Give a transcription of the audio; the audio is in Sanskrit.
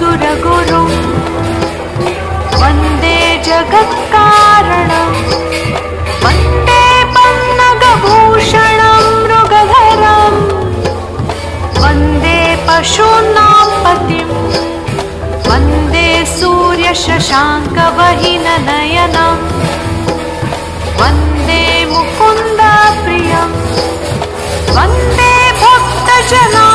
सुरगुरुं वन्दे जगत्कारणं वन्दे पन्नगभूषणं मृगधरं वन्दे पशूनां पतिं वन्दे सूर्यशशाङ्कवहिननयनं वन्दे मुकुन्दप्रियं वन्दे भक्तजनार्दनं